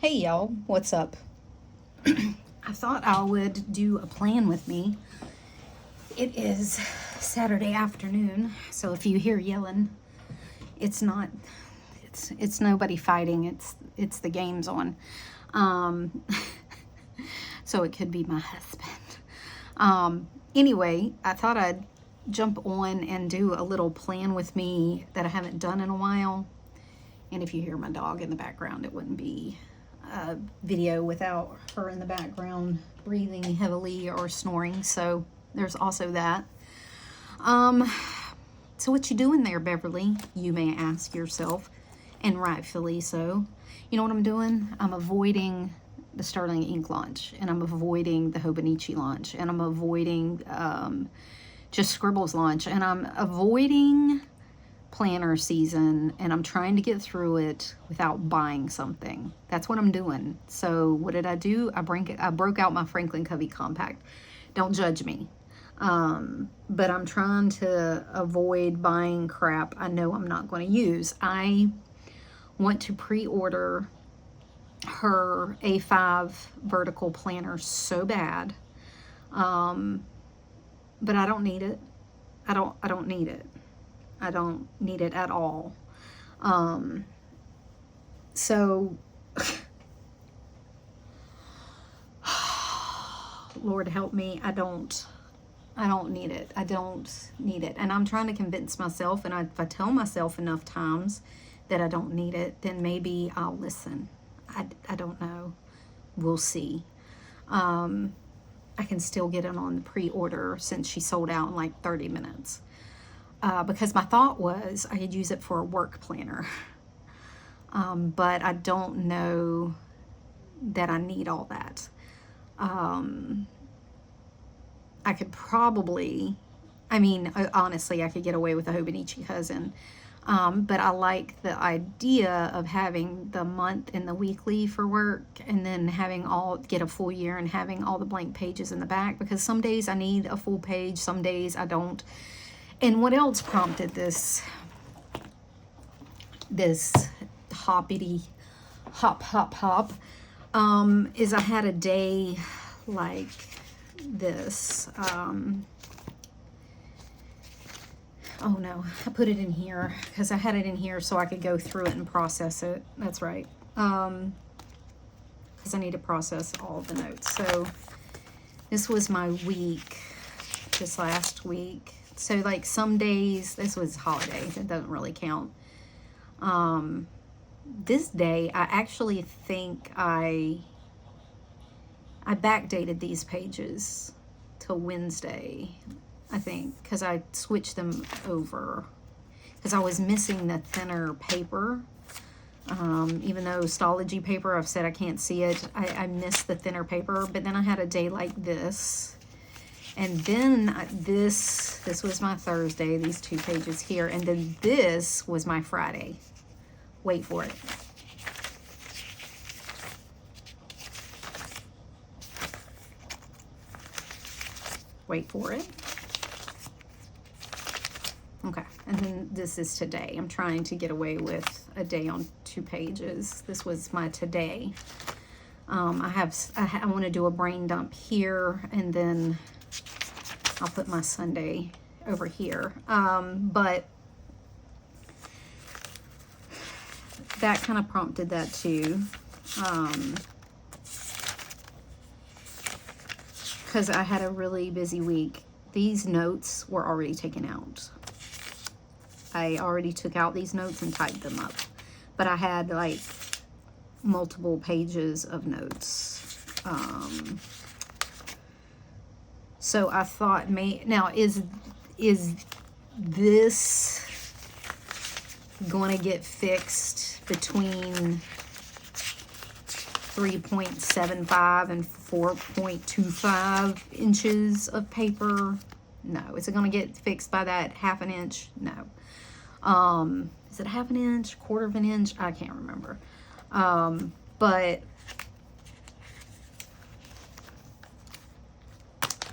Hey y'all, what's up? I thought I would do a plan with me. It is Saturday afternoon, so if you hear yelling, it's not, it's nobody fighting, it's the games on. So it could be my husband. Anyway, I thought I'd jump on and do a little plan with me that I haven't done in a while. And if you hear my dog in the background, it wouldn't be a video without her in the background breathing heavily or snoring. So there's also that. So what you doing there, Beverly? You may ask yourself, and rightfully so. You know what I'm doing? I'm avoiding the Sterling ink launch, and I'm avoiding the Hobonichi launch, and I'm avoiding just Scribbles launch, and I'm avoiding planner season, and I'm trying to get through it without buying something. That's what I'm doing. So what did I do? I broke out my Franklin Covey Compact. Don't judge me. But I'm trying to avoid buying crap I know I'm not going to use. I want to pre-order her A5 vertical planner so bad. But I don't need it. I don't need it. I don't need it at all. So Lord help me, I don't need it. I don't need it. And I'm trying to convince myself, and if I tell myself enough times that I don't need it, then maybe I'll listen. I don't know. We'll see. I can still get it on the pre-order since she sold out in like 30 minutes. Because my thought was I could use it for a work planner. But I don't know that I need all that. I could probably, honestly, I could get away with a Hobonichi cousin. But I like the idea of having the month and the weekly for work, and then get a full year and having all the blank pages in the back, because some days I need a full page, some days I don't. And what else prompted this hoppity hop, is I had a day like this. Oh no, I put it in here because I had it in here so I could go through it and process it. That's right. Because I need to process all the notes. So this was my week, this last week. So like some days, this was holiday, it doesn't really count. This day, I actually think I backdated these pages till Wednesday, I think, because I switched them over because I was missing the thinner paper. Even though Stalogy paper, I've said I can't see it, I missed the thinner paper. But then I had a day like this. And then this was my Thursday, these 2 pages here. And then this was my Friday. Wait for it. Wait for it. Okay, and then this is today. I'm trying to get away with a day on 2 pages. This was my today. I want to do a brain dump here, and then I'll put my Sunday over here. But that kind of prompted that too. Because I had a really busy week. These notes were already taken out. I already took out these notes and typed them up. But I had like multiple pages of notes. So I thought, now is this going to get fixed between 3.75 and 4.25 inches of paper? No. Is it going to get fixed by that 1/2 inch? No. Is it 1/2 inch, 1/4 inch? I can't remember. But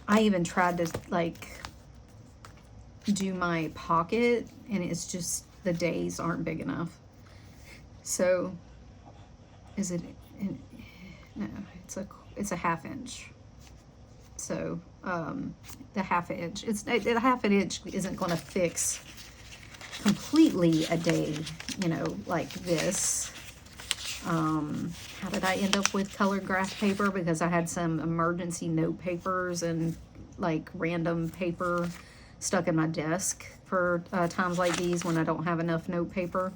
I even tried to like do my pocket, and it's just the days aren't big enough. So is it, no, it's a 1/2 inch. So, the 1/2 inch, the 1/2 inch isn't going to fix completely a day, you know, like this. How did I end up with colored graph paper? Because I had some emergency note papers and like random paper stuck in my desk for times like these when I don't have enough note paper.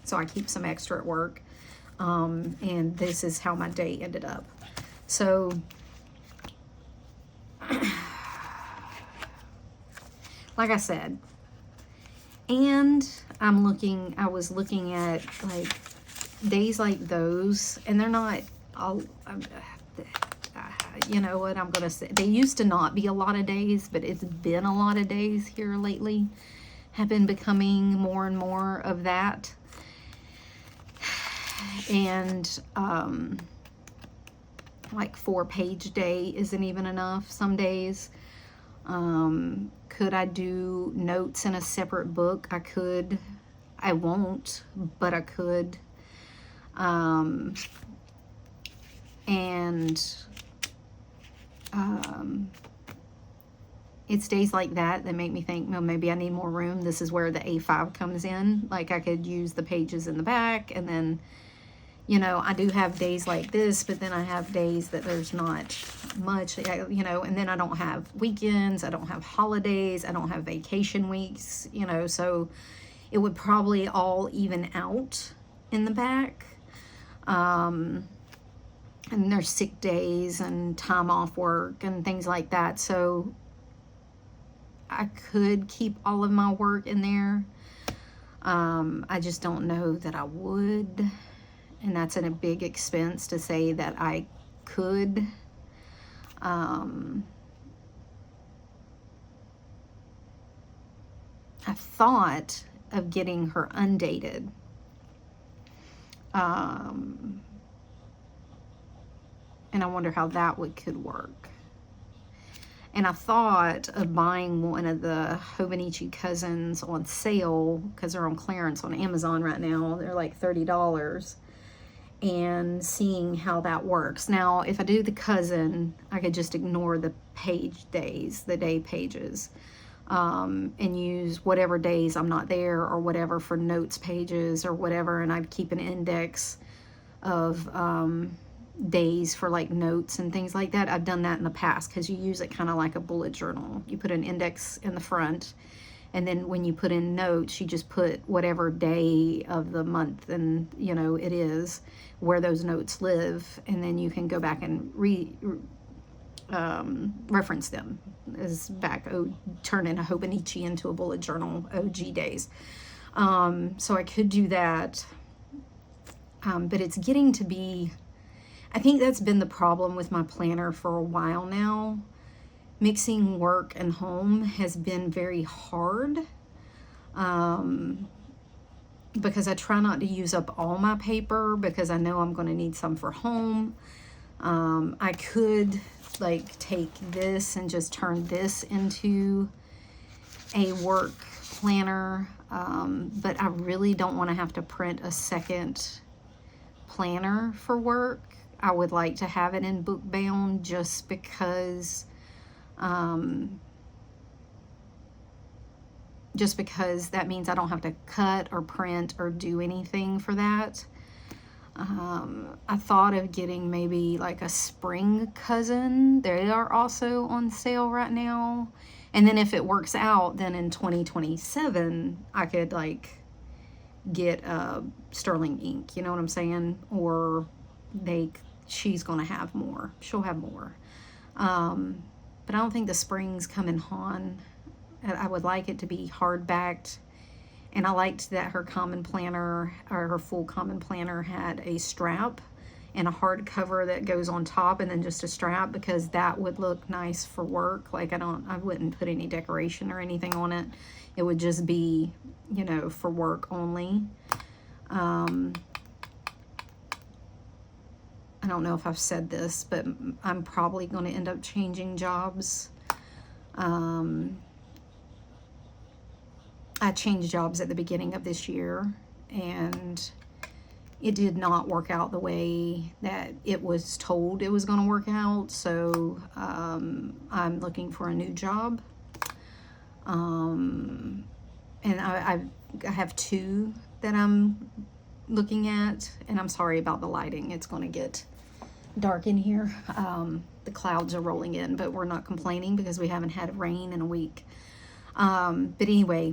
So I keep some extra at work. And this is how my day ended up. So like I said, and I was looking at like days like those, and they're not all, you know what I'm gonna say, they used to not be a lot of days, but it's been a lot of days here lately, have been becoming more and more of that. And like 4-page day isn't even enough some days. Could I do notes in a separate book? I could. I won't, but I could. It's days like that that make me think, well, maybe I need more room. This is where the A5 comes in. Like I could use the pages in the back, and then, you know, I do have days like this, but then I have days that there's not much, you know, and then I don't have weekends, I don't have holidays, I don't have vacation weeks, you know, so it would probably all even out in the back. And there's sick days and time off work and things like that. So I could keep all of my work in there. I just don't know that I would. And that's a big expense to say that I could. I thought of getting her undated. And I wonder how that could work. And I thought of buying one of the Hobonichi Cousins on sale because they're on clearance on Amazon right now. They're like $30. And seeing how that works. Now, if I do the cousin, I could just ignore the page days, the day pages, and use whatever days I'm not there or whatever for notes pages or whatever, and I'd keep an index of days for like notes and things like that. I've done that in the past because you use it kind of like a bullet journal. You put an index in the front, and then when you put in notes, you just put whatever day of the month and, you know, it is where those notes live, and then you can go back and reference them as back, turn in a Hobonichi into a bullet journal, OG days. So I could do that, but it's getting to be, I think that's been the problem with my planner for a while now. Mixing work and home has been very hard, because I try not to use up all my paper because I know I'm going to need some for home. I could like take this and just turn this into a work planner, but I really don't want to have to print a second planner for work. I would like to have it in book bound just because that means I don't have to cut or print or do anything for that. I thought of getting maybe like a spring cousin. They are also on sale right now. And then if it works out, then in 2027, I could like get sterling ink, you know what I'm saying? Or she's gonna have more. She'll have more. But I don't think the springs come in Han. I would like it to be hard-backed. And I liked that her common planner, or her full common planner, had a strap and a hard cover that goes on top and then just a strap, because that would look nice for work. Like I wouldn't put any decoration or anything on it. It would just be, you know, for work only. I don't know if I've said this, but I'm probably going to end up changing jobs. I changed jobs at the beginning of this year, and it did not work out the way that it was told it was going to work out. So I'm looking for a new job. And I have two that I'm looking at, and I'm sorry about the lighting. It's going to get dark in here. The clouds are rolling in, but we're not complaining because we haven't had rain in a week. But anyway,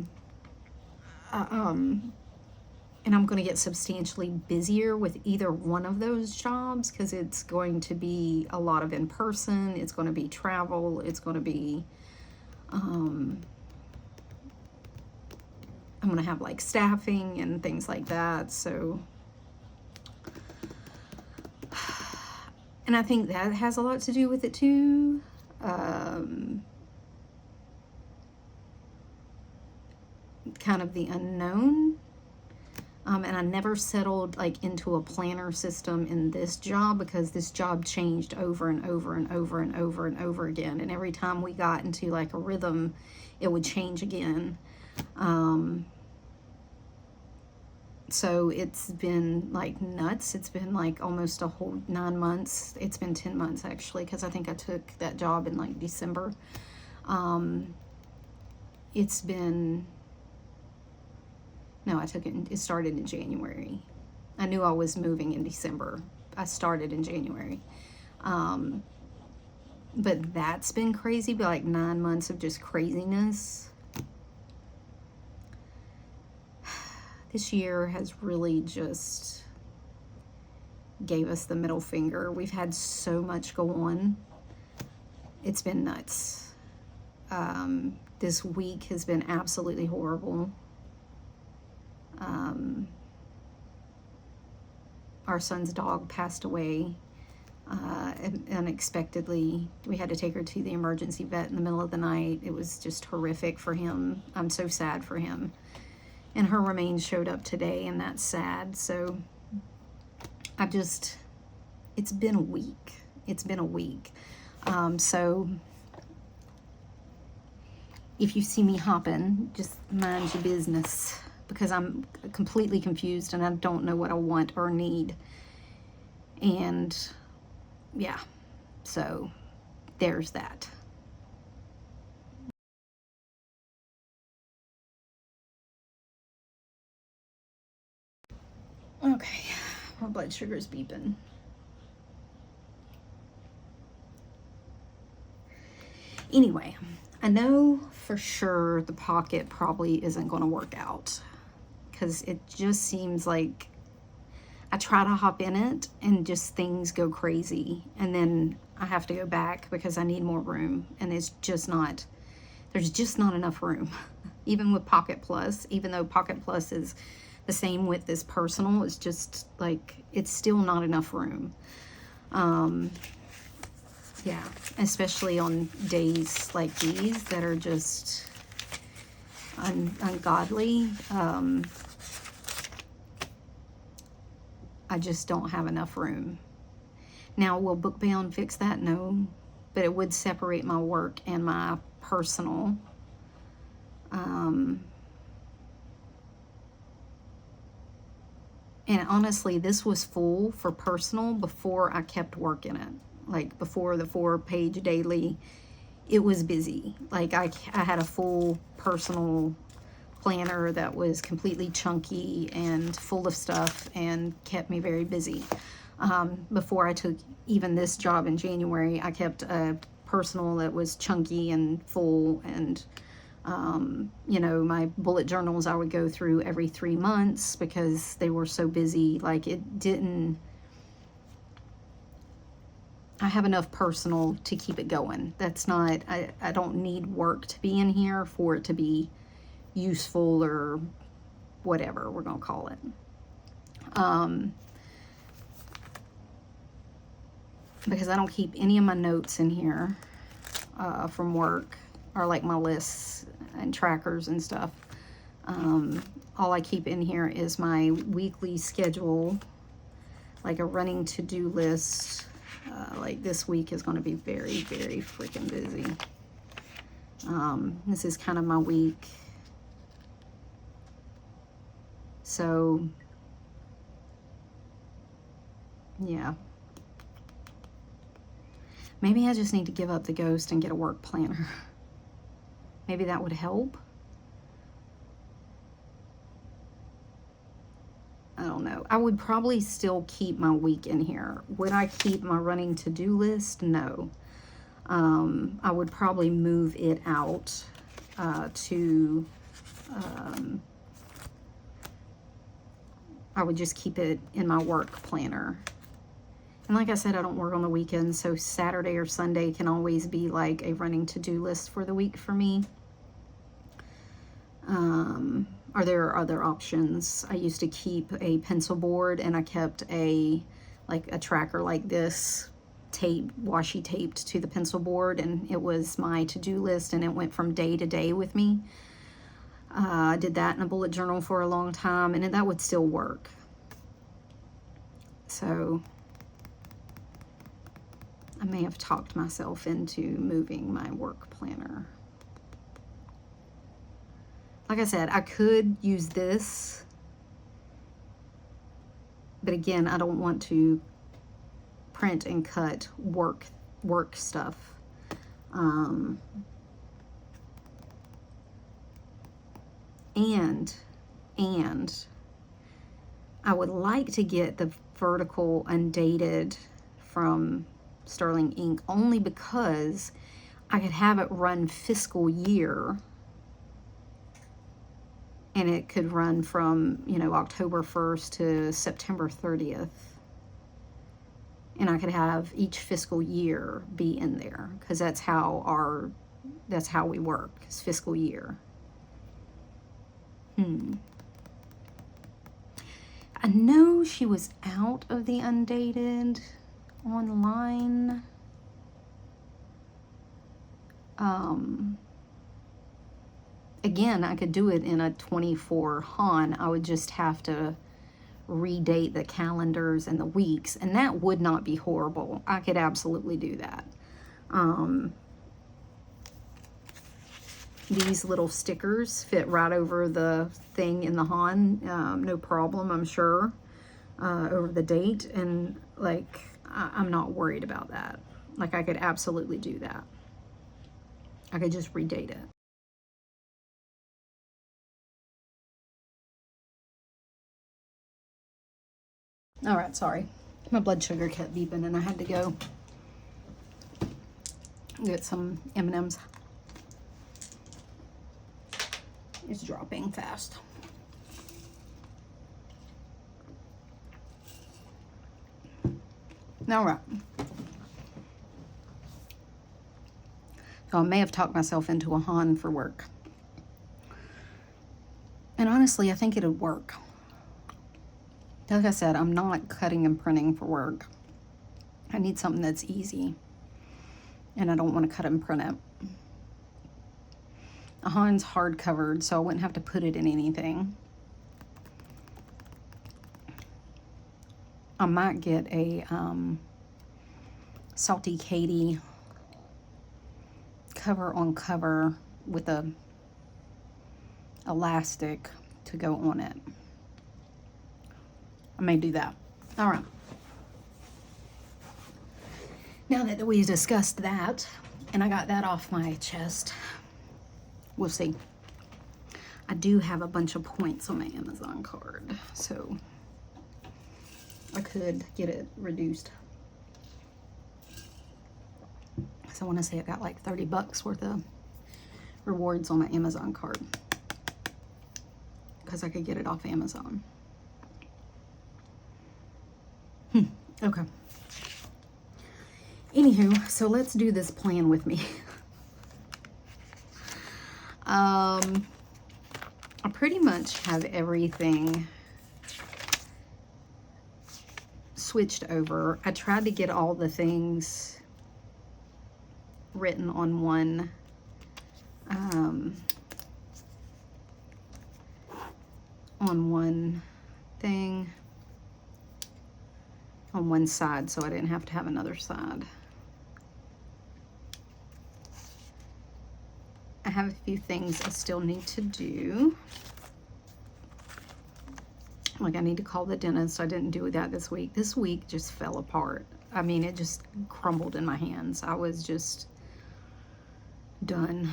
and I'm going to get substantially busier with either one of those jobs because it's going to be a lot of in-person, it's going to be travel, it's going to be, I'm going to have like staffing and things like that. So, and I think that has a lot to do with it too. Kind of the unknown. And I never settled like into a planner system in this job because this job changed over and over and over and over and over again. And every time we got into like a rhythm, it would change again. So it's been like nuts. It's been like almost a whole 9 months. It's been 10 months actually, because I think I took that job in like December. It's been... No, I took it, it started in January. I knew I was moving in December. I started in January. But that's been crazy, but like 9 months of just craziness. This year has really just gave us the middle finger. We've had so much go on. It's been nuts. This week has been absolutely horrible. Our son's dog passed away unexpectedly. We had to take her to the emergency vet in the middle of the night. It was just horrific for him. I'm so sad for him. And her remains showed up today, and that's sad. So it's been a week. It's been a week. So if you see me hopping, just mind your business, because I'm completely confused and I don't know what I want or need. And yeah, so there's that. Okay, my blood sugar is beeping. Anyway, I know for sure the pocket probably isn't going to work out, because it just seems like I try to hop in it and just things go crazy, and then I have to go back because I need more room, and it's just not, there's just not enough room. Even with Pocket Plus, even though Pocket Plus is the same width as Personal, it's just like, it's still not enough room. Yeah, especially on days like these that are just ungodly. I just don't have enough room. Now, will Bookbound fix that? No, but it would separate my work and my personal. And honestly, this was full for personal before I kept work in it. Like before the 4-page daily, it was busy. Like I had a full personal planner that was completely chunky and full of stuff and kept me very busy. Before I took even this job in January, I kept a personal that was chunky and full, and you know, my bullet journals I would go through every 3 months because they were so busy. Like it didn't, I have enough personal to keep it going. That's not, I don't need work to be in here for it to be useful or whatever we're gonna call it. Because I don't keep any of my notes in here from work, or like my lists and trackers and stuff. All I keep in here is my weekly schedule, like a running to-do list. Like this week is going to be very, very freaking busy. This is kind of my week. So Yeah. Maybe I just need to give up the ghost and get a work planner. Maybe that would help. I don't know. I would probably still keep my week in here. Would I keep my running to-do list? No. I would probably move it out to, I would just keep it in my work planner. And like I said, I don't work on the weekends, so Saturday or Sunday can always be like a running to-do list for the week for me. Or there are other options. I used to keep a pencil board, and I kept a tracker like this, washi taped to the pencil board, and it was my to-do list, and it went from day to day with me. I did that in a bullet journal for a long time, and that would still work. So I may have talked myself into moving my work planner. Like I said, I could use this, but again, I don't want to print and cut work stuff. And I would like to get the vertical undated from Sterling Ink, only because I could have it run fiscal year, and it could run from, you know, October 1st to September 30th. And I could have each fiscal year be in there, because that's how we work, is fiscal year. I know she was out of the undated online. Again, I could do it in a 24 Han. I would just have to redate the calendars and the weeks, and that would not be horrible. I could absolutely do that. These little stickers fit right over the thing in the Han, no problem, I'm sure, over the date, and like, I'm not worried about that. Like, I could absolutely do that. I could just redate it. All right, sorry. My blood sugar kept beeping, and I had to go get some M&Ms. It's dropping fast. All right. So I may have talked myself into a Han for work. And honestly, I think it would work. Like I said, I'm not cutting and printing for work. I need something that's easy, and I don't want to cut and print it. A Han's hard covered, so I wouldn't have to put it in anything. I might get a Salty Katie cover on cover with a elastic to go on it. I may do that. All right. Now that we discussed that, and I got that off my chest, we'll see. I do have a bunch of points on my Amazon card, so I could get it reduced. So I want to say I got like 30 bucks worth of rewards on my Amazon card, because I could get it off Amazon. Okay. Anywho, so let's do this plan with me. I pretty much have everything switched over. I tried to get all the things written on one thing, on one side, so I didn't have to have another side. I have a few things I still need to do. Like, I need to call the dentist. I didn't do that this week. This week just fell apart. I mean, it just crumbled in my hands. I was just done.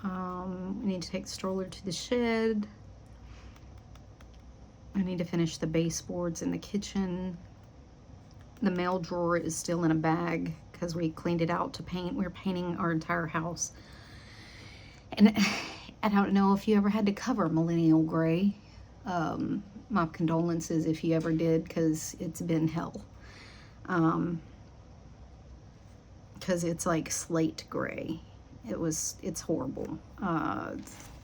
I need to take the stroller to the shed. I need to finish the baseboards in the kitchen. The mail drawer is still in a bag because we cleaned it out to paint. We're painting our entire house. And I don't know if you ever had to cover millennial gray. My condolences if you ever did, because it's been hell. Because it's like slate gray. It's horrible.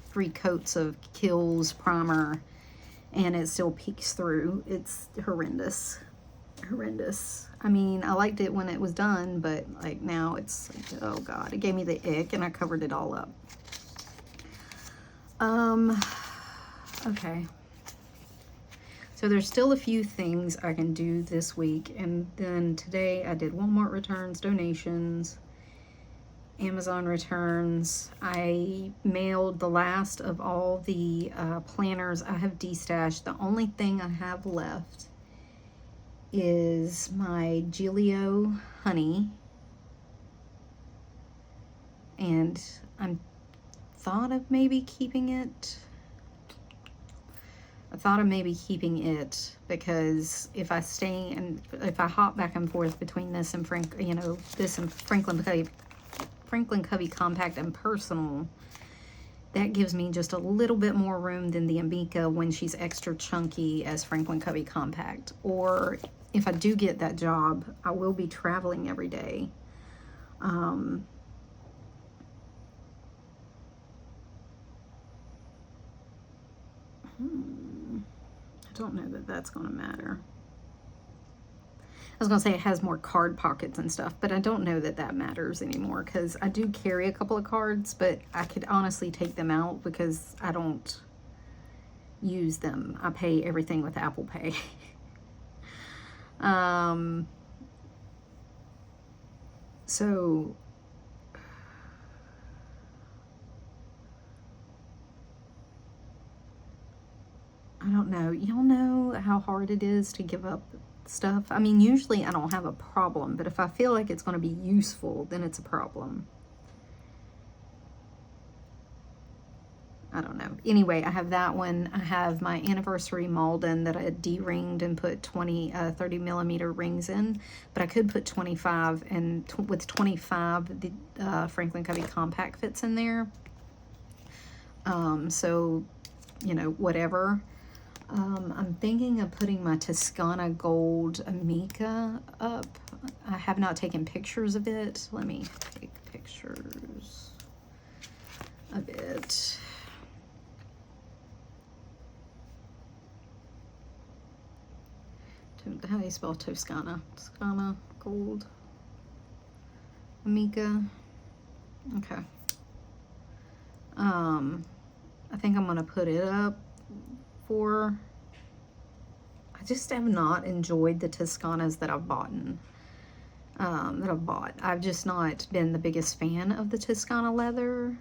3 coats of Kills primer, and it still peeks through. It's horrendous. Horrendous. I mean, I liked it when it was done, but like now it's like, oh God, it gave me the ick, and I covered it all up. Okay. So there's still a few things I can do this week, and then today I did Walmart returns, donations, Amazon returns. I mailed the last of all the planners I have destashed. The only thing I have left is my Giglio honey, and I'm thought of maybe keeping it. I thought of maybe keeping it because if I stay and if I hop back and forth between this and this and Franklin Covey Compact and Personal, that gives me just a little bit more room than the Amika when she's extra chunky as Franklin Covey Compact. Or if I do get that job, I will be traveling every day. I don't know that that's going to matter. I was going to say it has more card pockets and stuff, but I don't know that that matters anymore because I do carry a couple of cards, but I could honestly take them out because I don't use them. I pay everything with Apple Pay. So I don't know. Y'all know how hard it is to give up stuff. I mean, usually I don't have a problem, but if I feel like it's going to be useful, then it's a problem. I don't know. Anyway, I have that one. I have my anniversary Malden that I de-ringed and put 30 millimeter rings in, but I could put 25, and with 25, the Franklin Covey Compact fits in there. So, you know, whatever. I'm thinking of putting my Toscana Gold Amika up. I have not taken pictures of it. Let me take pictures of it. How do you spell Toscana? Toscana Gold Amika. Okay. I think I'm gonna put it up. I just have not enjoyed the Toscanas that I've bought. I've just not been the biggest fan of the Toscana leather.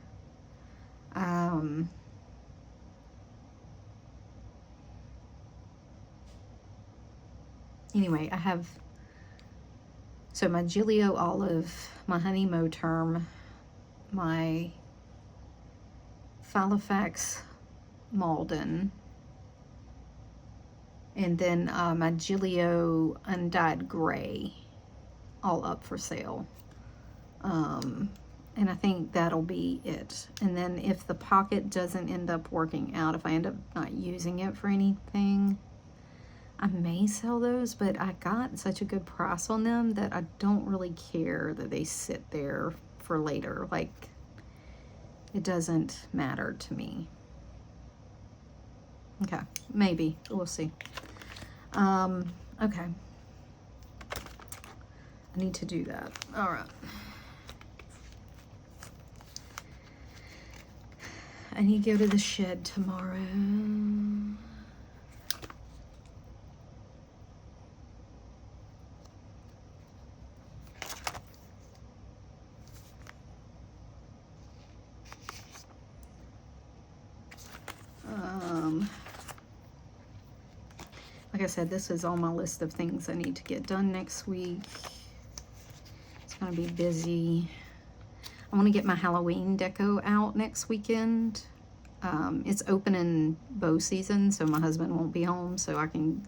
Anyway, I have my Giglio Olive, my Honey Moterm, my Filofax Malden, and then my Giglio Undyed Gray, all up for sale. And I think that'll be it. And then if the pocket doesn't end up working out, if I end up not using it for anything, I may sell those, but I got such a good price on them that I don't really care that they sit there for later. Like, it doesn't matter to me. Okay, maybe. We'll see. Okay. I need to do that. All right. I need to go to the shed tomorrow. like I said, this is on my list of things I need to get done next week. It's going to be busy. I want to get my Halloween deco out next weekend. It's opening bow season, so my husband won't be home, so I can,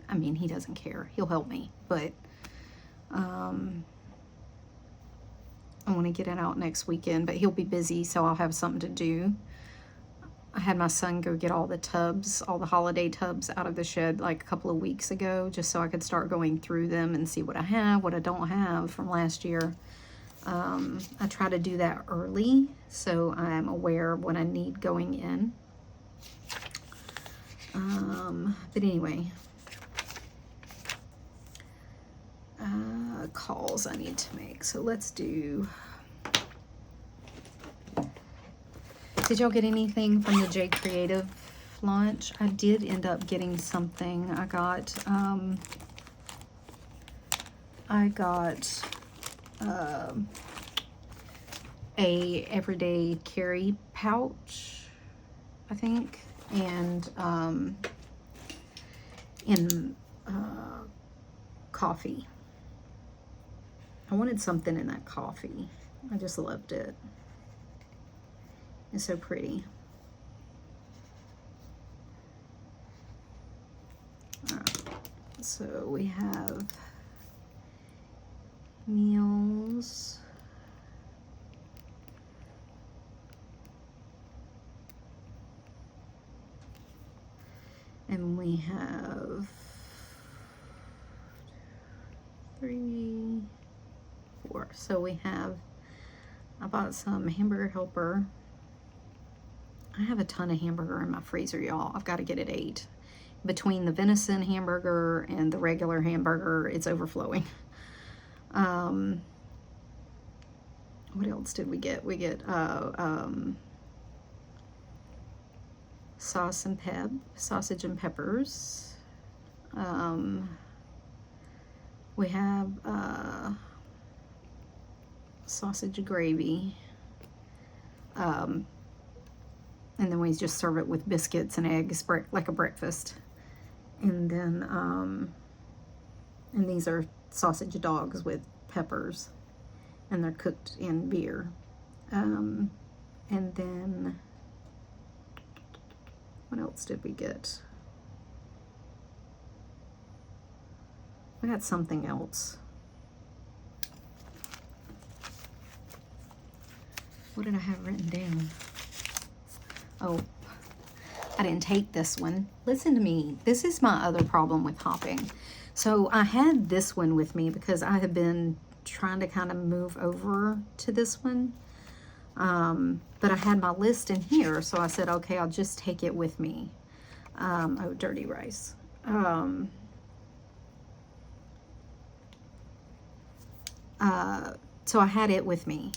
I mean, he doesn't care. He'll help me, but I want to get it out next weekend, but he'll be busy, so I'll have something to do. I had my son go get all the tubs, all the holiday tubs out of the shed like a couple of weeks ago, just so I could start going through them and see what I have, what I don't have from last year. I try to do that early, so I'm aware of what I need going in. But anyway, calls I need to make. So let's do... Did y'all get anything from the J Creative launch? I did end up getting something. I got a everyday carry pouch, I think, and in coffee. I wanted something in that coffee. I just loved it. It's so pretty. So we have meals. And we have 3, 4. So we have, I bought some hamburger helper. I have a ton of hamburger in my freezer, y'all. I've got to get it ate. Between the venison hamburger and the regular hamburger, it's overflowing. What else did we get? We get sausage and peppers. We have sausage gravy. And then we just serve it with biscuits and eggs, like a breakfast. And then, and these are sausage dogs with peppers, and they're cooked in beer. And then, what else did we get? We got something else. What did I have written down? Oh, I didn't take this one. Listen to me. This is my other problem with hopping. So I had this one with me because I have been trying to kind of move over to this one. But I had my list in here, so I said, okay, I'll just take it with me. Oh, dirty rice. So I had it with me.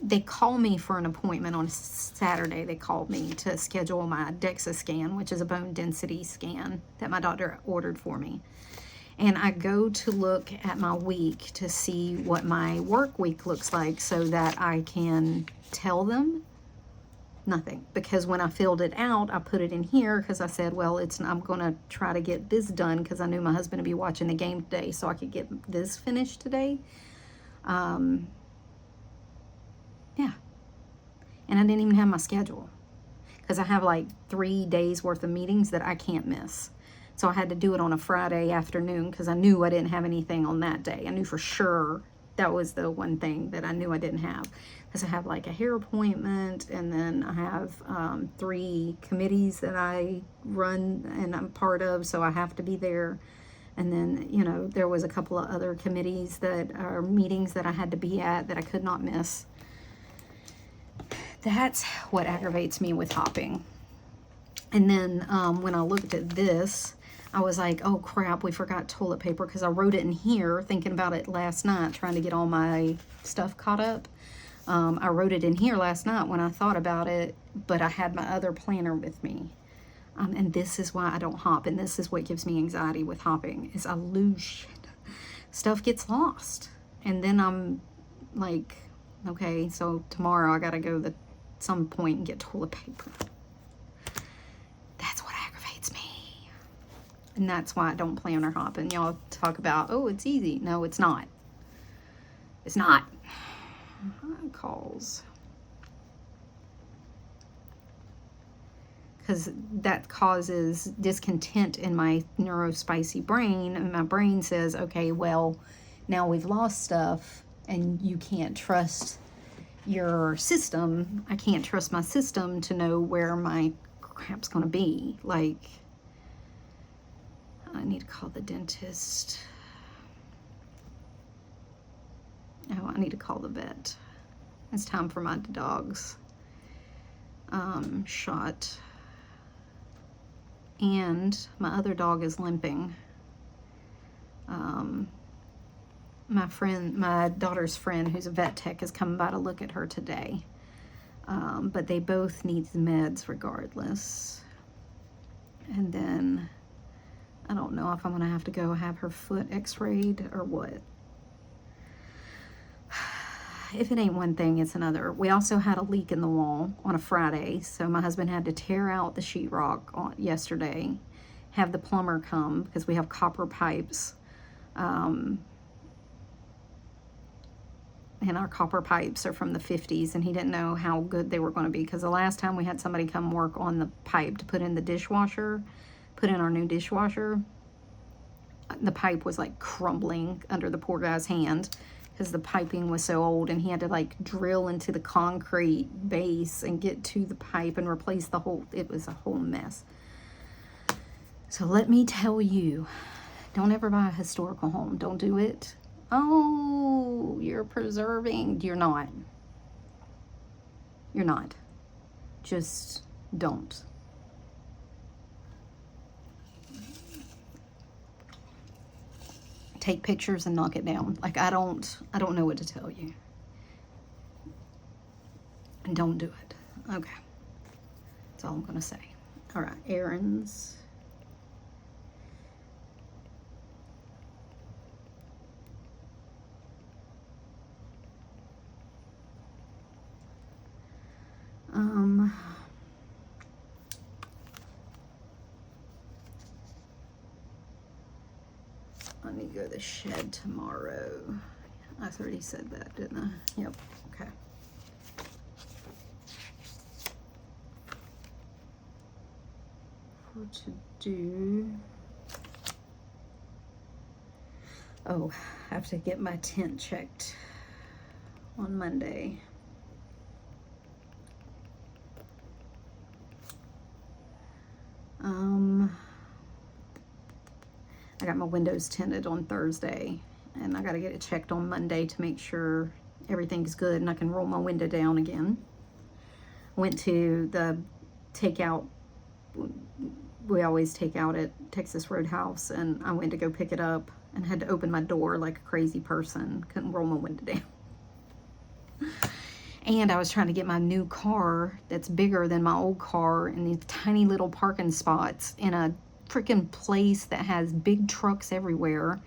They call me for an appointment on Saturday. They called me to schedule my DEXA scan, which is a bone density scan that my doctor ordered for me. And I go to look at my week to see what my work week looks like so that I can tell them nothing. Because when I filled it out, I put it in here because I said, well, I'm going to try to get this done because I knew my husband would be watching the game today so I could get this finished today. Yeah. And I didn't even have my schedule because I have like 3 days worth of meetings that I can't miss. So I had to do it on a Friday afternoon because I knew I didn't have anything on that day. I knew for sure that was the one thing that I knew I didn't have because I have like a hair appointment, and then I have 3 committees that I run and I'm part of, so I have to be there. And then, you know, there was a couple of other committees that are meetings that I had to be at that I could not miss. That's what aggravates me with hopping. And then when I looked at this, I was like, oh crap, we forgot toilet paper, because I wrote it in here thinking about it last night, trying to get all my stuff caught up. I wrote it in here last night when I thought about it, but I had my other planner with me. And this is why I don't hop, and this is what gives me anxiety with hopping, is I lose shit. Stuff gets lost. And then I'm like, okay, so tomorrow I gotta go to some point and get toilet paper. That's what aggravates me. And that's why I don't planner hop. And y'all talk about, oh, it's easy. No, it's not. It's not. Calls. Because that causes discontent in my neurospicy brain. And my brain says, okay, well, now we've lost stuff and you can't trust your system. I can't trust my system to know where my crap's going to be. Like, I need to call the dentist. Oh, I need to call the vet. It's time for my dog's shot. And my other dog is limping. My daughter's friend, who's a vet tech, is coming by to look at her today. But they both need meds regardless. And then I don't know if I'm gonna have to go have her foot x-rayed or what. If it ain't one thing, it's another. We also had a leak in the wall on a Friday, so my husband had to tear out the sheetrock yesterday, have the plumber come, because we have copper pipes. And our copper pipes are from the 50s, and he didn't know how good they were going to be, because the last time we had somebody come work on the pipe to put in the dishwasher, put in our new dishwasher, the pipe was like crumbling under the poor guy's hand, because the piping was so old, and he had to like drill into the concrete base and get to the pipe and replace the whole, it was a whole mess. So let me tell you, don't ever buy a historical home. Don't do it. Oh, you're preserving. You're not. You're not. Just don't. Take pictures and knock it down. Like, I don't know what to tell you. And don't do it. Okay. That's all I'm gonna say. All right, errands. I need to go to the shed tomorrow. I already said that, didn't I? Yep, okay. For to do. Oh, I have to get my tent checked on Monday. I got my windows tinted on Thursday, and I got to get it checked on Monday to make sure everything's good and I can roll my window down again. Went to the takeout. We always take out at Texas Roadhouse, and I went to go pick it up and had to open my door like a crazy person. Couldn't roll my window down. And I was trying to get my new car that's bigger than my old car in these tiny little parking spots in a freaking place that has big trucks everywhere,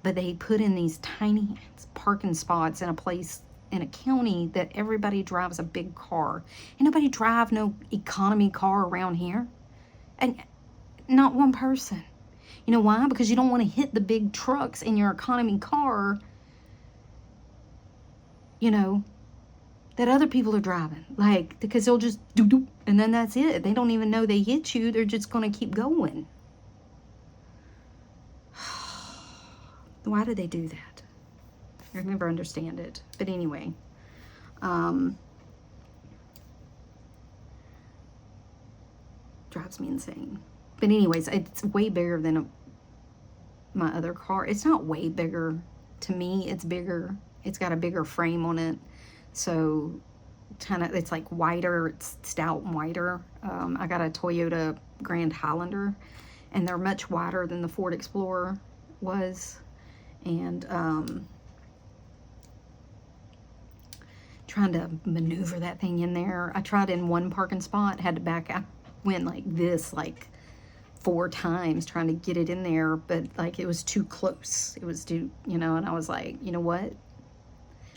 but they put in these tiny parking spots in a place in a county that everybody drives a big car. Ain't nobody drive no economy car around here, and not one person. You know why? Because you don't want to hit the big trucks in your economy car, you know, that other people are driving. Like, because they'll just do, and then that's it. They don't even know they hit you. They're just going to keep going. Why do they do that? I never understand it. But anyway, drives me insane. But anyways, it's way bigger than my other car. It's not way bigger. To me, it's bigger. It's got a bigger frame on it. So kind of, it's like wider. It's stout and wider. I got a Toyota Grand Highlander, and they're much wider than the Ford Explorer was. And trying to maneuver that thing in there. I tried in one parking spot, had to back out, went like this, like 4 times trying to get it in there, but like it was too close. It was too, you know, and I was like, you know what?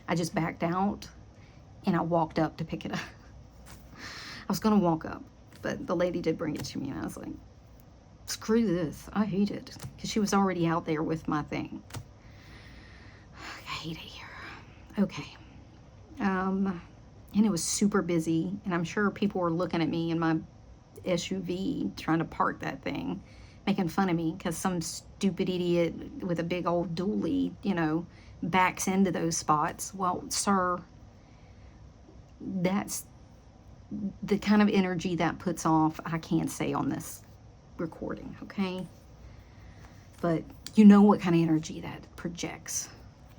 I just backed out and I walked up to pick it up. I was gonna walk up, but the lady did bring it to me, and I was like, screw this. I hate it. Because she was already out there with my thing. I hate it here. Okay. And it was super busy. And I'm sure people were looking at me in my SUV trying to park that thing, making fun of me because some stupid idiot with a big old dually, you know, backs into those spots. Well, sir, that's the kind of energy that puts off. I can't say on this recording, okay? But you know what kind of energy that projects.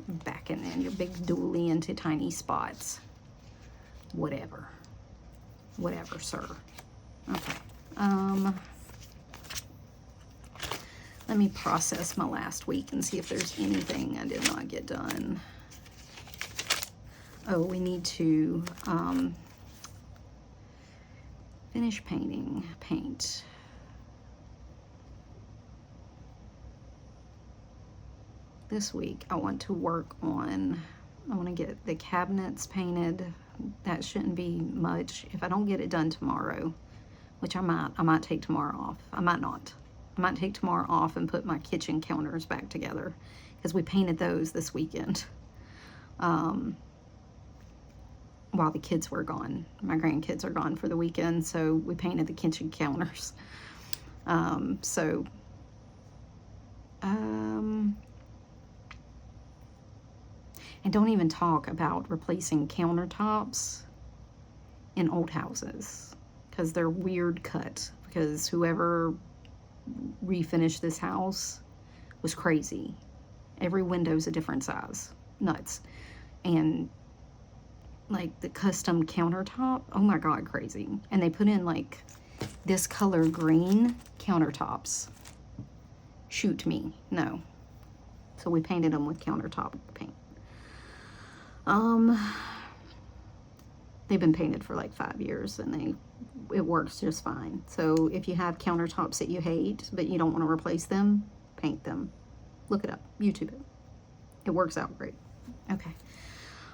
Backing in your big dually into tiny spots. Whatever. Whatever, sir. Okay. Let me process my last week and see if there's anything I did not get done. Oh, we need to finish paint. This week I want to work on, I want to get the cabinets painted. That shouldn't be much. If I don't get it done tomorrow, which I might take tomorrow off. I might not. I might take tomorrow off and put my kitchen counters back together because we painted those this weekend while the kids were gone. My grandkids are gone for the weekend, so we painted the kitchen counters. And don't even talk about replacing countertops in old houses because they're weird cut, because whoever refinished this house was crazy. Every window's a different size. Nuts. And like the custom countertop, oh my God, crazy. And they put in like this color green countertops. Shoot me, no. So we painted them with countertop paint. They've been painted for like 5 years and it works just fine. So if you have countertops that you hate but you don't want to replace them, paint them. Look it up, YouTube it. It works out great. Okay.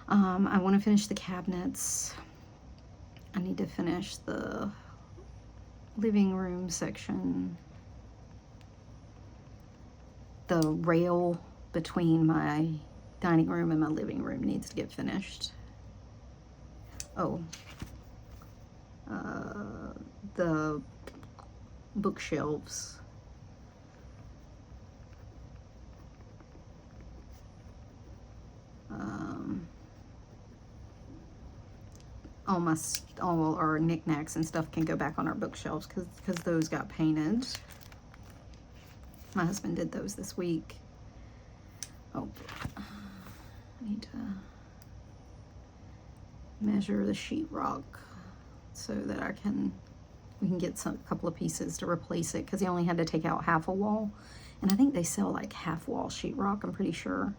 I want to finish the cabinets. I need to finish the living room section. The rail between my dining room and my living room needs to get finished. Oh, the bookshelves. All our knickknacks and stuff can go back on our bookshelves because those got painted. My husband did those this week. Oh, I need to measure the sheetrock so that we can get a couple of pieces to replace it because he only had to take out half a wall. And I think they sell like half wall sheetrock, I'm pretty sure.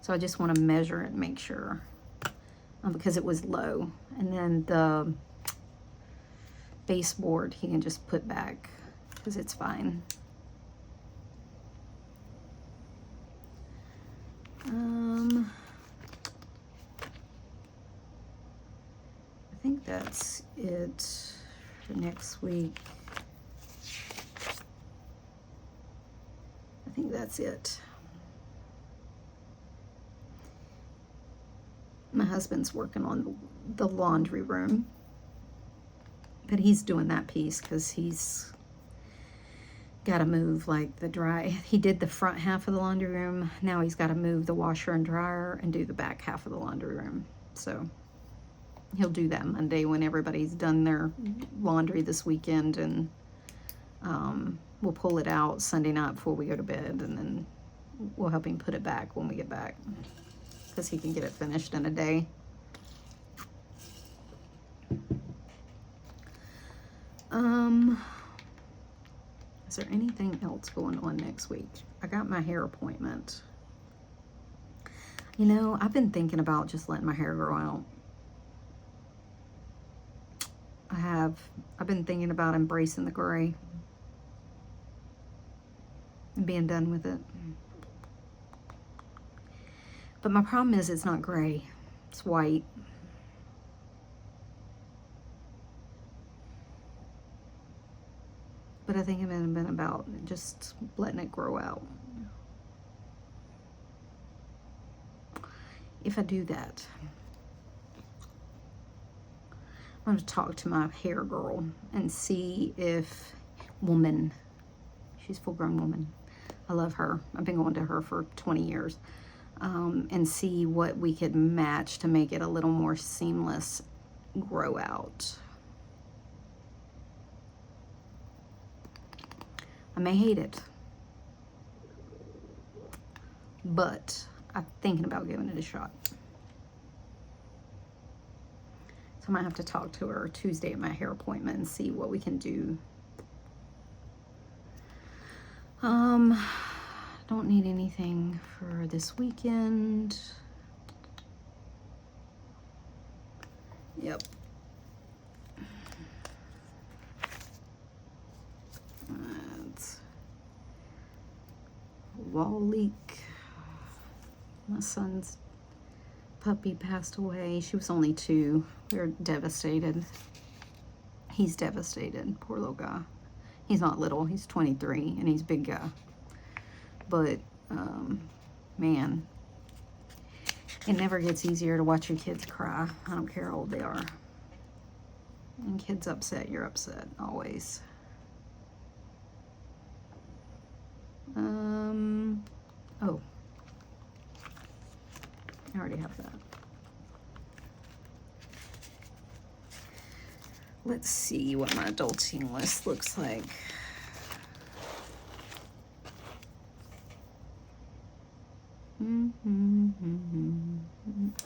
So I just want to measure it and make sure because it was low. And then the baseboard he can just put back because it's fine. I think that's it for next week. I think that's it. My husband's working on the laundry room, but he's doing that piece because he's got to move like the dry. He did the front half of the laundry room. Now he's got to move the washer and dryer and do the back half of the laundry room. So he'll do that Monday when everybody's done their laundry this weekend, and we'll pull it out Sunday night before we go to bed, and then we'll help him put it back when we get back because he can get it finished in a day. Is there anything else going on next week? I got my hair appointment. You know, I've been thinking about just letting my hair grow out. I've been thinking about embracing the gray and being done with it. But my problem is it's not gray, it's white. But I think it had been about just letting it grow out. If I do that, I'm going to talk to my hair girl and see if she's a full-grown woman. I love her. I've been going to her for 20 years. And see what we could match to make it a little more seamless grow out. I may hate it, but I'm thinking about giving it a shot. So I might have to talk to her Tuesday at my hair appointment and see what we can do. Don't need anything for this weekend. Yep. That's wall leak. My son's puppy passed away. She was only 2. We were devastated. He's devastated. Poor little guy. He's not little. He's 23 and he's a big guy. But, man, it never gets easier to watch your kids cry. I don't care how old they are. When kids upset, you're upset, always. Oh. I already have that. Let's see what my adulting list looks like.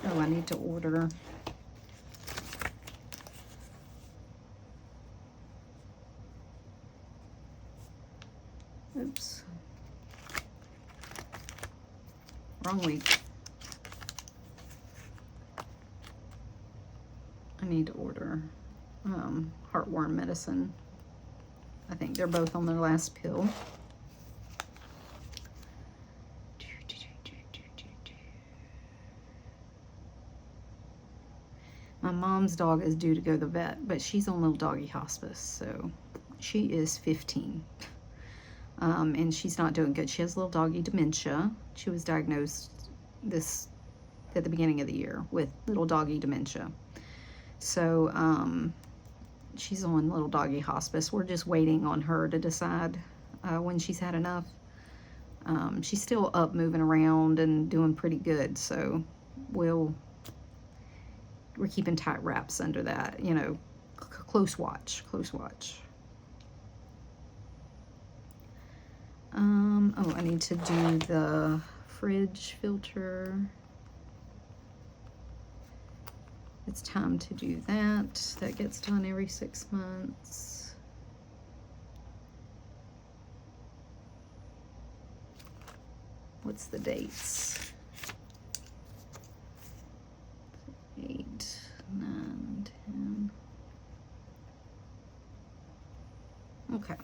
Oh, I need to order. Oops. Wrong week. I need to order heartworm medicine. I think they're both on their last pill. My mom's dog is due to go to the vet, but she's on little doggy hospice, so she is 15. And she's not doing good. She has little doggy dementia. She was diagnosed at the beginning of the year with little doggy dementia. So she's on little doggy hospice. We're just waiting on her to decide when she's had enough. She's still up moving around and doing pretty good, so we're keeping tight wraps under that, you know, close watch. Oh, I need to do the fridge filter. It's time to do that. That gets done every 6 months. What's the dates? 8, 9, 10. Okay.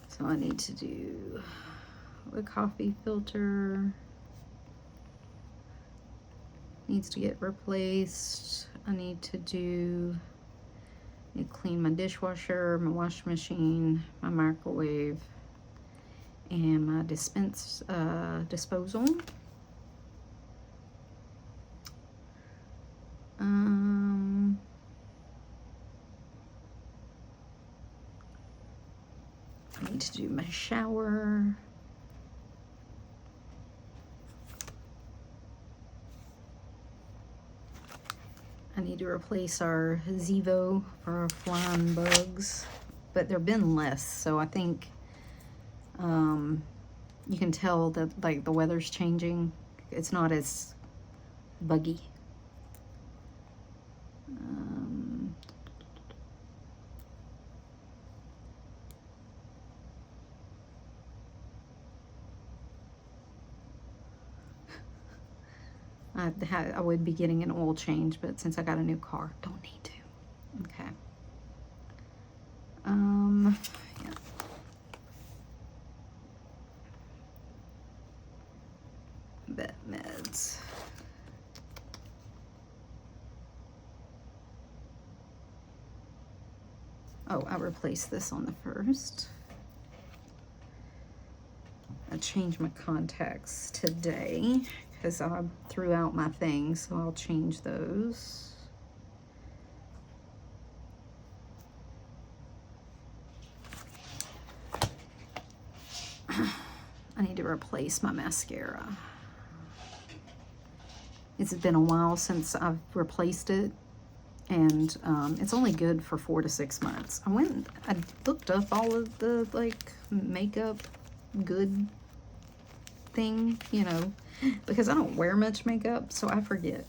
So I need to do the coffee filter. Needs to get replaced. I need to clean my dishwasher, my washing machine, my microwave, and my disposal. I need to do my shower. I need to replace our Zevo for our flying bugs, but there've been less, so I think you can tell that like the weather's changing. It's not as buggy. I would be getting an oil change, but since I got a new car, don't need to. Okay. Yeah. Oh, I replaced this on the first. I changed my contacts today because I threw out my things, so I'll change those. I need to replace my mascara. It's been a while since I've replaced it, and it's only good for 4 to 6 months. I looked up all of the like makeup good thing, you know, because I don't wear much makeup, so I forget.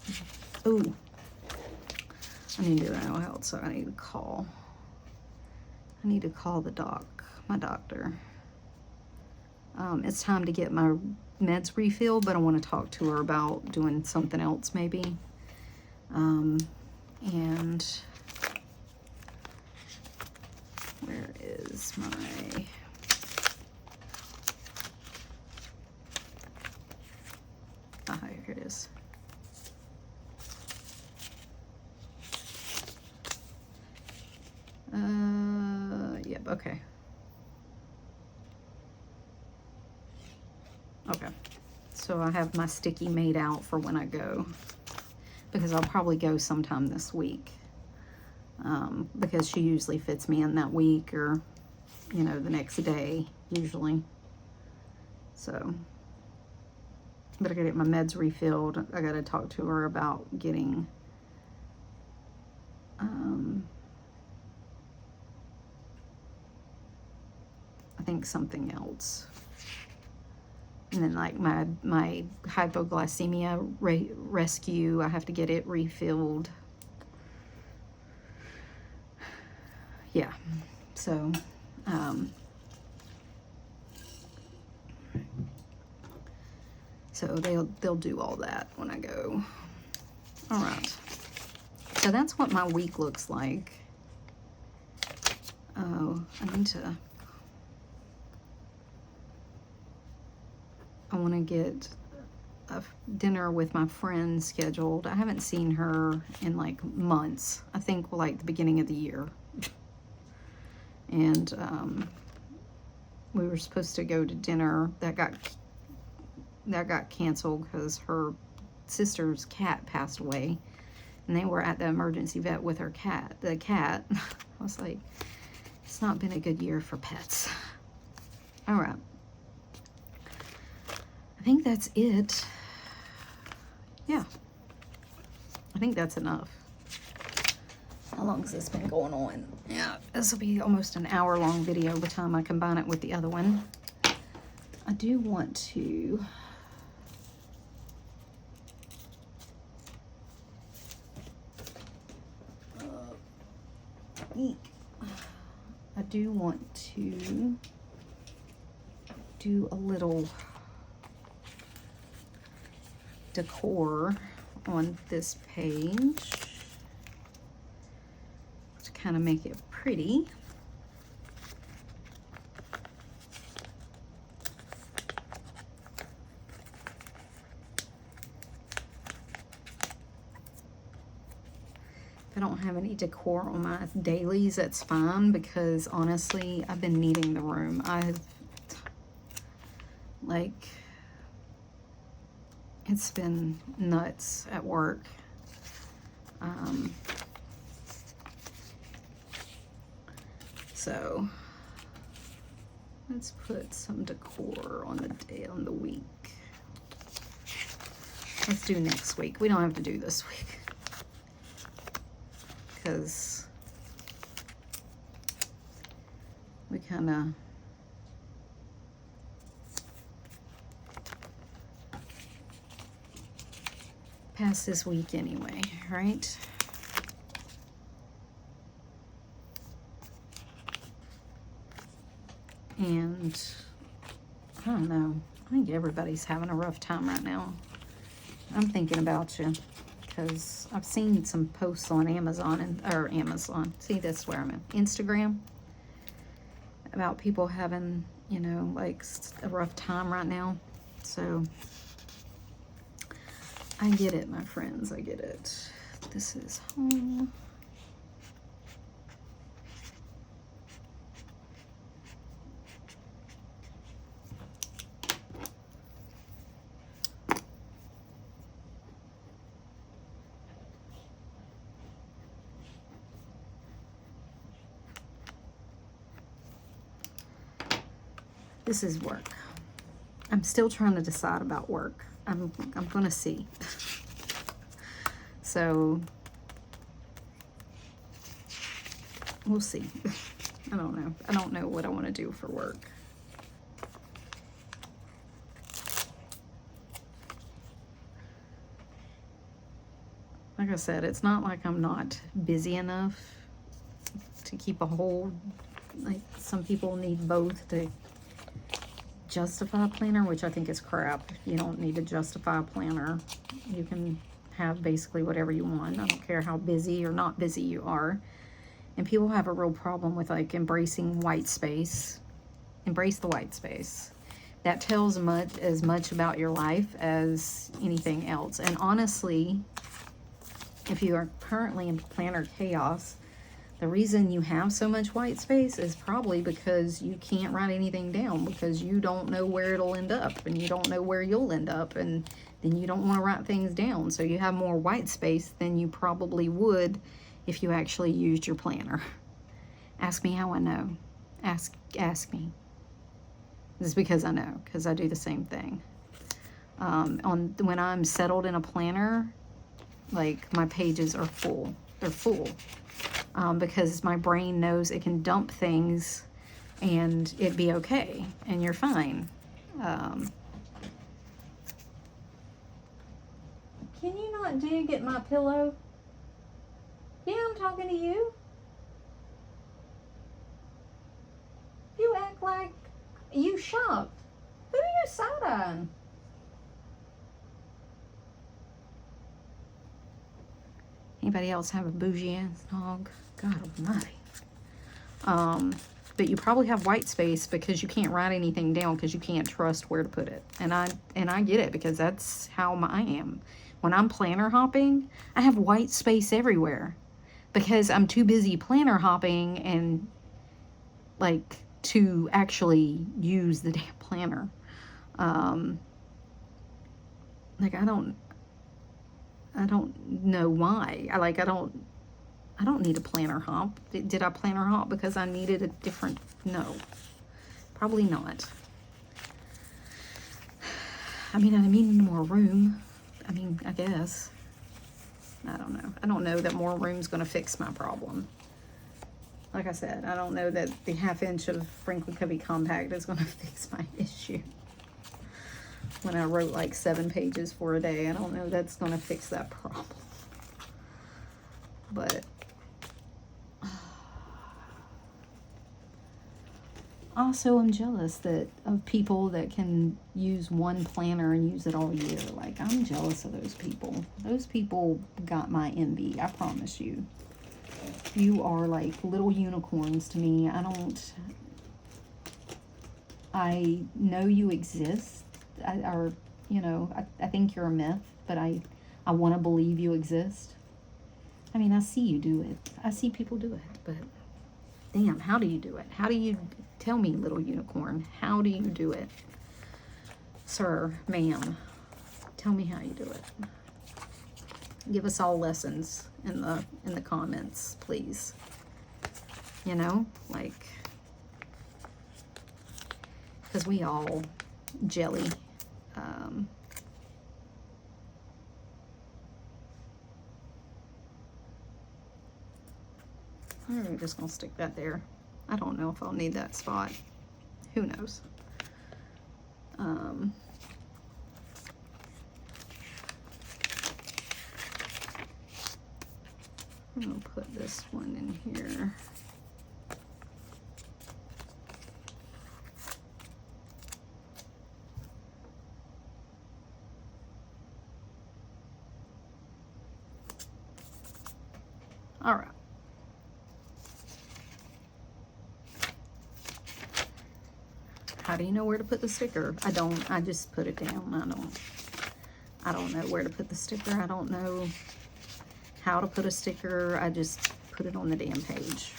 Ooh, I need to know how else I need to call. I need to call my doctor. It's time to get my meds refilled, but I want to talk to her about doing something else maybe. And where is my... Ah, here it is. Yep, okay. Okay, so I have my sticky made out for when I go, because I'll probably go sometime this week, because she usually fits me in that week, or, you know, the next day, usually. So, but I gotta get my meds refilled. I gotta talk to her about getting, I think something else. And then like my hypoglycemia rescue, I have to get it refilled. Yeah, so so they'll do all that when I go. All right, so that's what my week looks like. Oh, I want to get a dinner with my friend scheduled. I haven't seen her in like months. I think like the beginning of the year. And we were supposed to go to dinner. That got canceled because her sister's cat passed away, and they were at the emergency vet with her cat. The cat. I was like, it's not been a good year for pets. All right. I think that's it. Yeah, I think that's enough. How long has this been going on? Yeah, this will be almost an hour-long video by the time I combine it with the other one. I do want to... I do want to do a little decor on this page to kind of make it pretty. If I don't have any decor on my dailies, that's fine, because honestly, I've been needing the room. It's been nuts at work. So let's put some decor on the day, on the week. Let's do next week. We don't have to do this week, because we kind of past this week anyway, right? And I don't know, I think everybody's having a rough time right now. I'm thinking about you, because I've seen some posts on Amazon, see, that's where I'm at, Instagram, about people having, you know, like a rough time right now. So I get it, my friends, I get it. This is home. This is work. I'm still trying to decide about work. I'm gonna see. So we'll see. I don't know. I don't know what I want to do for work. Like I said, it's not like I'm not busy enough to keep a hold. Like some people need both to justify a planner, which I think is crap. You don't need to justify a planner. You can have basically whatever you want. I don't care how busy or not busy you are. And people have a real problem with like embracing white space. Embrace the white space. That tells as much about your life as anything else. And honestly, if you are currently in planner chaos, the reason you have so much white space is probably because you can't write anything down, because you don't know where it'll end up, and you don't know where you'll end up, and then you don't want to write things down. So you have more white space than you probably would if you actually used your planner. Ask me how I know. Ask me. This is because I know, because I do the same thing. When I'm settled in a planner, like my pages are full. They're full. Because my brain knows it can dump things and it'd be okay and you're fine. Can you not dig at my pillow? Yeah, I'm talking to you. You act like you shocked. Who are you side-eyeing? Anybody else have a bougie ass dog? God almighty. But you probably have white space because you can't write anything down because you can't trust where to put it. And I get it, because that's how I am. When I'm planner hopping, I have white space everywhere because I'm too busy planner hopping and like to actually use the damn planner. Like I don't know why. I don't need a planner hop. Did I planner hop because I needed a different? No, probably not. I mean, more room. I mean, I guess. I don't know. I don't know that more room's going to fix my problem. Like I said, I don't know that the 1/2 inch of Wrinkly Cubby Compact is going to fix my issue. When I wrote like 7 pages for a day, I don't know that's going to fix that problem. But also I'm jealous of people that can use one planner and use it all year. Like, I'm jealous of those people. Those people got my envy, I promise you. You are like little unicorns to me. I know you exist. I think you're a myth, but I want to believe you exist. I mean, I see you do it. I see people do it, but damn, how do you do it? How do you, tell me, little unicorn, how do you do it? Sir, ma'am, tell me how you do it. Give us all lessons in the comments, please. You know, like, because we all jelly. I'm just gonna stick that there. I don't know if I'll need that spot. Who knows? I'm gonna put this one in here. All right. How do you know where to put the sticker? I don't. I just put it down. I don't know where to put the sticker. I don't know how to put a sticker. I just put it on the damn page.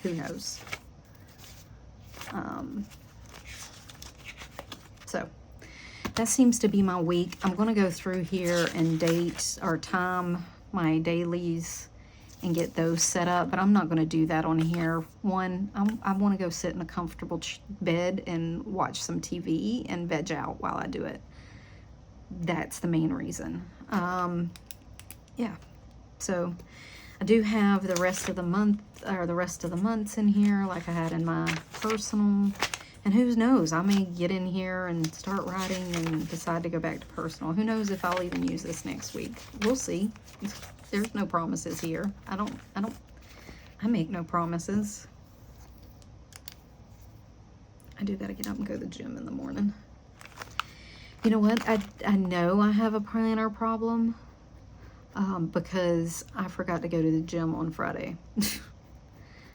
Who knows? So that seems to be my week. I'm going to go through here and date or time my dailies and get those set up, but I'm not going to do that on here. One, I want to go sit in a comfortable bed and watch some TV and veg out while I do it. That's the main reason. Yeah, so I do have the rest of the month, or the rest of the months in here like I had in my personal, and who knows, I may get in here and start writing and decide to go back to personal. Who knows if I'll even use this next week. We'll see. There's no promises here. I make no promises. I do gotta get up and go to the gym in the morning. You know what? I know I have a planner problem because I forgot to go to the gym on Friday.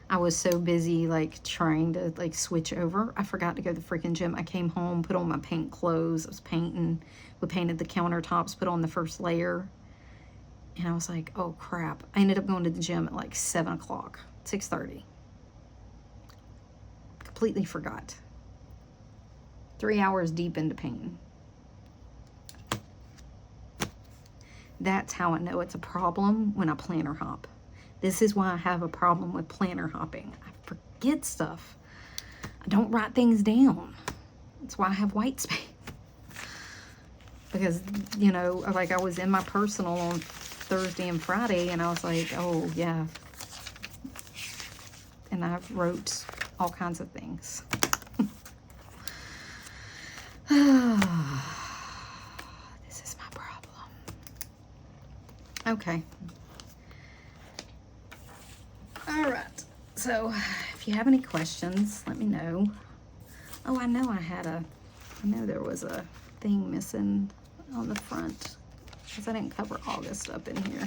I was so busy like trying to like switch over. I forgot to go to the freaking gym. I came home, put on my paint clothes. I was painting. We painted the countertops, put on the first layer. And I was like, oh crap. I ended up going to the gym at like 7 o'clock, 6:30. Completely forgot. 3 hours deep into painting. That's how I know it's a problem when I planner hop. This is why I have a problem with planner hopping. I forget stuff. I don't write things down. That's why I have white space. Because, you know, like I was in my personal on Thursday and Friday, and I was like, oh, yeah. And I wrote all kinds of things. This is my problem. Okay. All right. So, if you have any questions, let me know. Oh, I know there was a thing missing on the front because I didn't cover August up in here.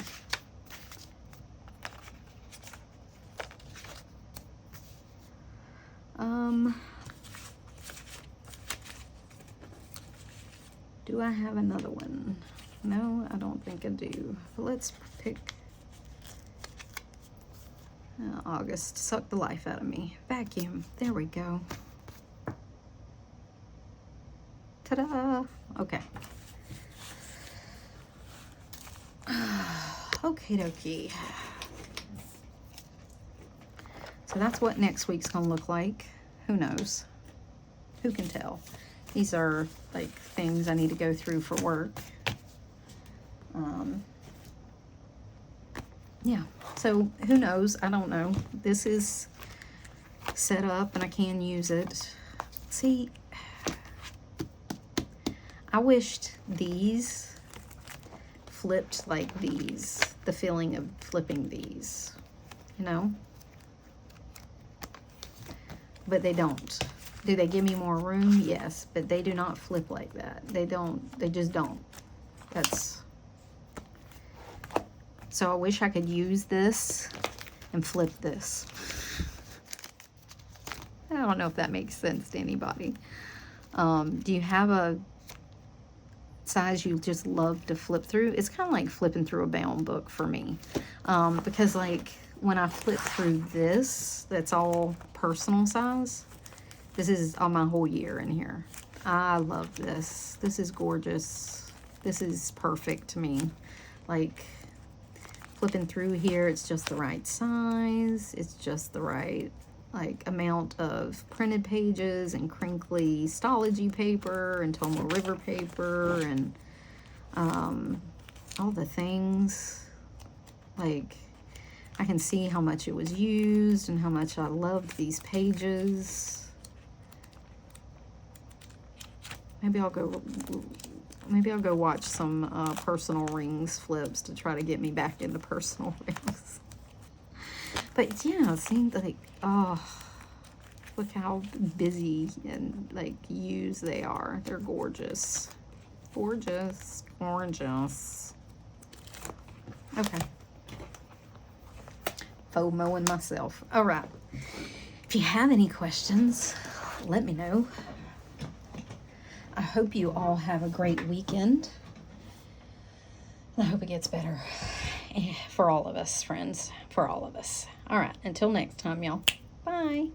Do I have another one? No, I don't think I do. But let's pick August. Suck the life out of me. Vacuum. There we go. Ta-da! Okay. Okie dokie. So that's what next week's gonna look like. Who knows? Who can tell? These are like things I need to go through for work. Yeah, so who knows? I don't know. This is set up and I can use it. See, I wished these flipped like these. The feeling of flipping these, you know? But they don't. Do they give me more room? Yes, but they do not flip like that. They don't. They just don't. That's... So I wish I could use this and flip this. I don't know if that makes sense to anybody. Do you have a size you just love to flip through? It's kind of like flipping through a bound book for me. Because like when I flip through this, that's all personal size. This is on my whole year in here. I love this. This is gorgeous. This is perfect to me. Like flipping through here, it's just the right size. It's just the right like amount of printed pages and crinkly Stalogy paper and Tomo River paper and all the things. Like I can see how much it was used and how much I loved these pages. Maybe I'll go watch some personal rings flips to try to get me back into personal rings. But yeah, it seemed like, oh, look how busy and like used they are. They're gorgeous. Gorgeous, gorgeous. Okay. FOMOing myself. All right. If you have any questions, let me know. I hope you all have a great weekend. I hope it gets better for all of us, friends. For all of us. All right. Until next time, y'all. Bye.